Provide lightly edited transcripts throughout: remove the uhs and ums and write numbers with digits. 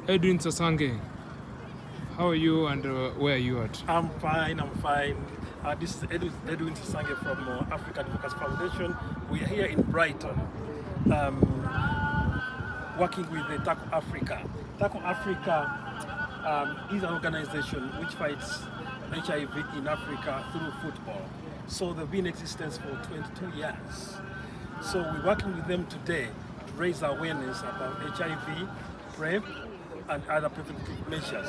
Edwin Sasange, how are you and where are you at? I'm fine. This is Edwin Sasange from African Advocacy Foundation. We are here in Brighton, working with the TackleAfrica. TackleAfrica is an organization which fights HIV in Africa through football. So they've been in existence for 22 years. So we're working with them today to raise awareness about HIV, PrEP, and other preventive measures.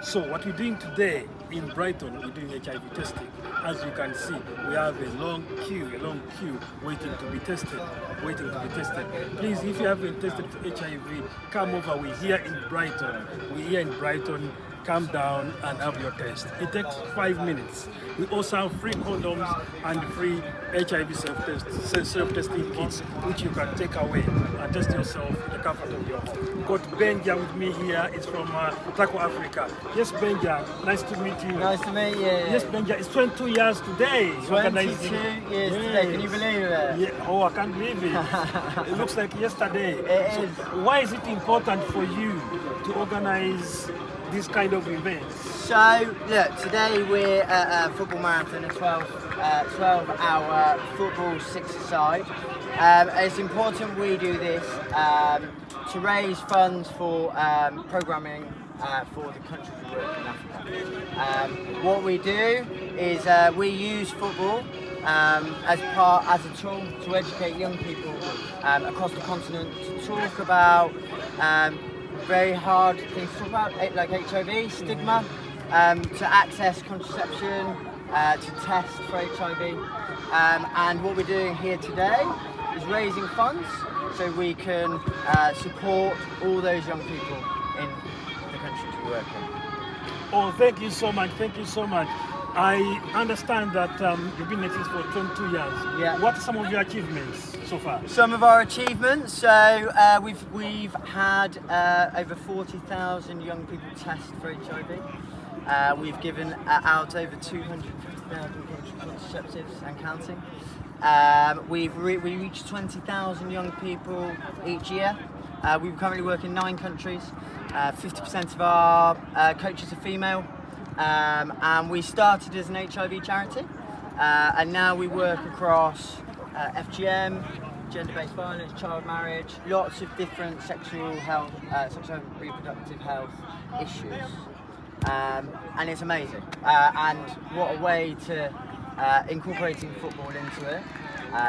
So what we're doing today in Brighton, we're doing HIV testing. As you can see, we have a long queue waiting to be tested. Please, if you haven't tested for HIV, come over. We're here in Brighton. Come down and have your test. It takes 5 minutes. We also have free condoms and free HIV self-testing kits, which you can take away and test yourself in the comfort of your home. Got Benja with me here. It's from TackleAfrica. Yes, Benja, nice to meet you. Nice to meet you. Yes, Benja, it's 22 years today. 22 years today, can you believe it? Yeah. Oh, I can't believe it. It looks like yesterday. It is. Why is it important for you to organize this kind of events? So, look, today we're at a football marathon, a 12-hour football six-a-side. It's important we do this to raise funds for programming for the countries we work in Africa. What we do is we use football as a tool to educate young people across the continent to talk about very hard things to talk about, like HIV, stigma, to access contraception, to test for HIV. And what we're doing here today is raising funds so we can support all those young people in the countries we work in. Oh, thank you so much. I understand that you've been in this for 22 years. Yeah. What are some of your achievements so far? Some of our achievements, so we've had over 40,000 young people test for HIV. We've given out over 250,000 contraceptives and counting. We reach 20,000 young people each year. We currently work in 9 countries. 50% of our coaches are female. And we started as an HIV charity, and now we work across FGM, gender-based violence, child marriage, lots of different sexual and reproductive health issues, and it's amazing. And what a way to incorporating football into it.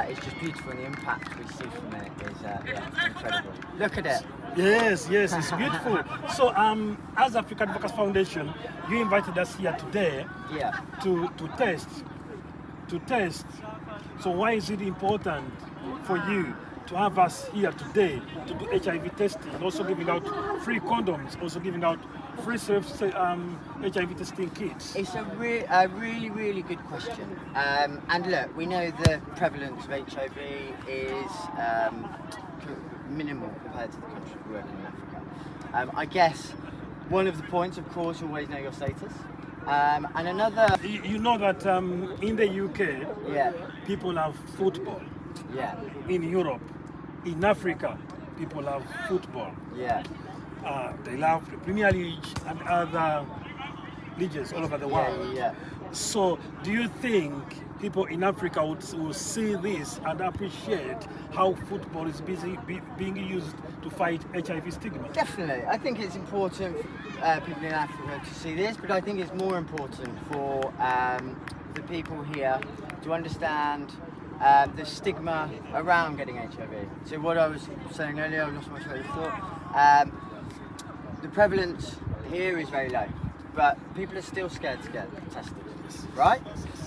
It's just beautiful, and the impact we see from it is incredible. Look at it. Yes, it's beautiful. So, as African Advocacy Foundation, you invited us here today to test. So, why is it important for you to have us here today to do HIV testing, and also giving out free condoms, also giving out free HIV testing kits? It's a really good question. And look, we know the prevalence of HIV is minimal compared to the countries we work in Africa. I guess one of the points, of course, always know your status. And another... You know that in the UK, people have football. Yeah. In Europe, in Africa, people have football. Yeah. They love the Premier League and other leagues all over the world. Yeah. So, do you think people in Africa will see this and appreciate how football is being used to fight HIV stigma? Definitely. I think it's important for people in Africa to see this, but I think it's more important for the people here to understand the stigma around getting HIV. So what I was saying earlier, I lost my train of thought. The prevalence here is very low, but people are still scared to get tested, right?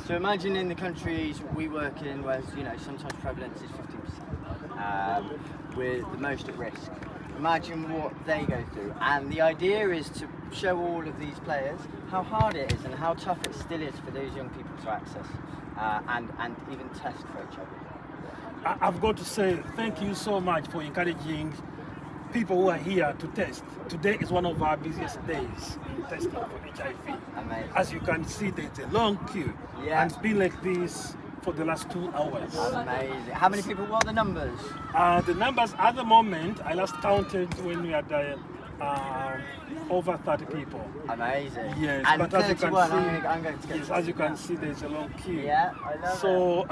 So imagine in the countries we work in where sometimes prevalence is 15%, with the most at risk. Imagine what they go through, and the idea is to show all of these players how hard it is and how tough it still is for those young people to access and even test for HIV. I've got to say thank you so much for encouraging people who are here to test. Today is one of our busiest days in testing for HIV. Amazing. As you can see, there's a long queue, and it's been like this for the last 2 hours. Amazing. How many people? What are the numbers? The numbers at the moment, I last counted when we had over 30 people. Amazing. Yes, And but as you can 31, see, I'm going to get yes, as you can see, there's a long queue. Yeah, I love it. So,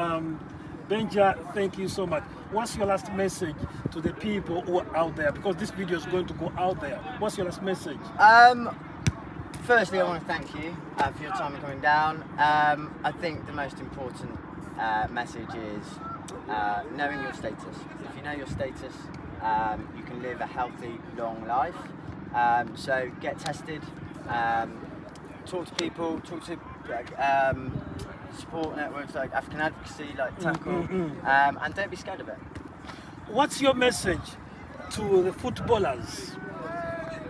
Benja, thank you so much. What's your last message to the people who are out there? Because this video is going to go out there. What's your last message? Firstly, I want to thank you for your time in coming down. I think the most important message is knowing your status. If you know your status, you can live a healthy, long life. So get tested, talk to people, talk to support networks like African Advocacy, like Tackle, and don't be scared of it. What's your message to the footballers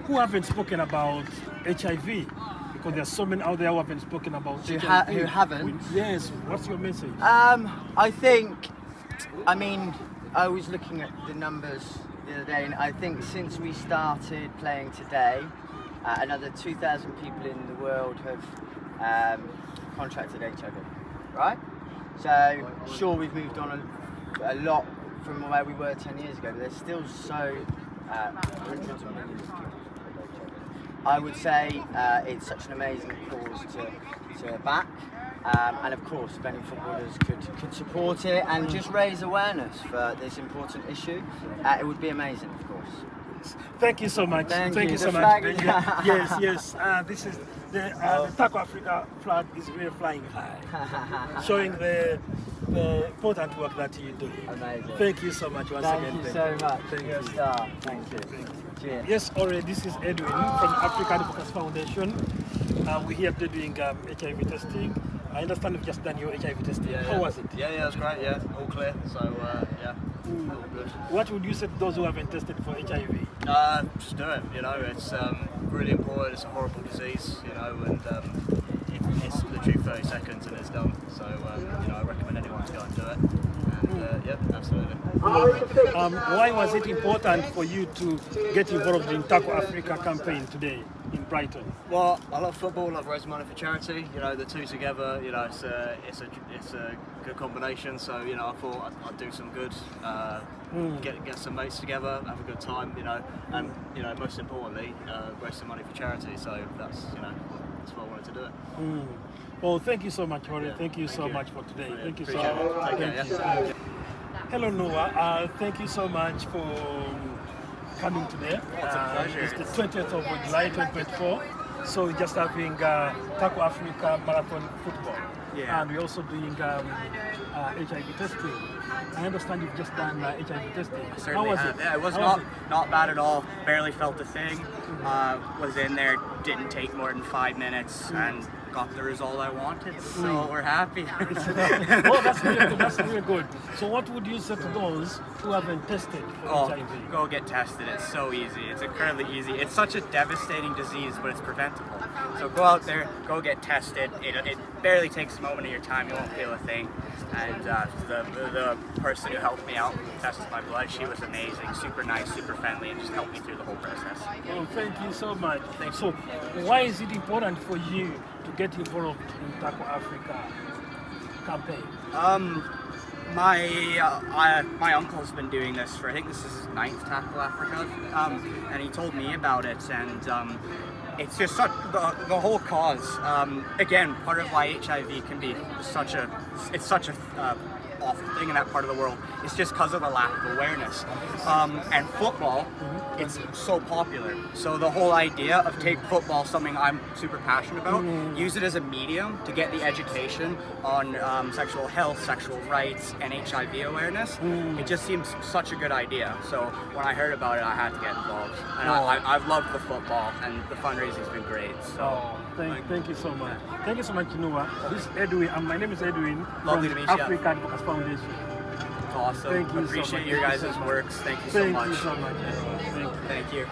who haven't spoken about HIV? Because there's so many out there who haven't spoken about HIV. Who haven't? Yes, what's your message? I think, I was looking at the numbers the other day, and I think since we started playing today, another 2,000 people in the world have contracted HIV, right? So, sure, we've moved on a lot from where we were 10 years ago, but there's still so hundreds of millions of people. I would say it's such an amazing cause to back, and of course, if any footballers could support it and just raise awareness for this important issue, it would be amazing, of course. Thank you so much. Thank you so the much. flag. Yes. This is the TackleAfrica flag is really flying high, showing the important work that you do. Amazing. Thank you so much once again. Thank you so much. Thank You're a you. star. Thank you. Cheers. Yes, already. This is Edwin from African Advocacy Foundation. We're here today doing HIV testing. I understand you've just done your HIV testing. How was it? Yeah, it was great. Yeah, all clear. So yeah, all good. What would you say to those who haven't tested for HIV? Just do it. You know, it's really important. It's a horrible disease. You know, and it's literally 30 seconds and it's done. So you know, I recommend anyone to go and do it. And yeah, absolutely. Why was it important for you to get involved in TackleAfrica campaign today in Brighton? Well, I love football. I love raising money for charity. You know, the two together. You know, it's a good combination. So you know, I thought I'd do some good. Get some mates together, have a good time. You know, and you know, most importantly, raise some money for charity. So that's that's why I wanted to do it. Well, thank you so much, Jorge. Yeah, thank you so much for today. Thank you so Appreciate it. much. Take care, Thank you. Hello, Noah. Thank you so much for coming today. It's a pleasure. It's the 20th of July 2024. So we're just having TackleAfrica Marathon Football. Yeah. And we're also doing HIV testing. I understand you've just done HIV testing. How was it? Yeah, it was How not bad at all. Barely felt a thing. Was in there, didn't take more than 5 minutes, and got the result I wanted. So we're happy. Oh, that's really good. That's really good. So what would you say to those who haven't tested for HIV? Go get tested. It's so easy. It's incredibly easy. It's such a devastating disease, but it's preventable. So go out there, go get tested. It barely takes a moment of your time. You won't feel a thing. And the person who helped me out, who tested my blood, she was amazing, super nice, super friendly, and just helped me through the whole process. Oh, thank you so much. So why is it important for you to get involved in TackleAfrica campaign? My uncle's been doing this for, I think this is his 9th TackleAfrica, and he told me about it, and it's just such, the whole cause. Again, part of why HIV can be such a awful thing in that part of the world. It's just because of the lack of awareness. And football, it's so popular. So the whole idea of take football, something I'm super passionate about, use it as a medium to get the education on sexual health, sexual rights, and HIV awareness. It just seems such a good idea. So when I heard about it, I had to get involved. And I've loved the football, and the fundraising's been great. So thank you so much. Thank you so much, Noah. This is Edwin, and my name is Edwin Lovely from to meet you. African Advocacy Foundation. awesome. Thank you so Appreciate much. your Thank you guys' so much. works. Thank you so much. Thank you so much. Thank you. Thank you.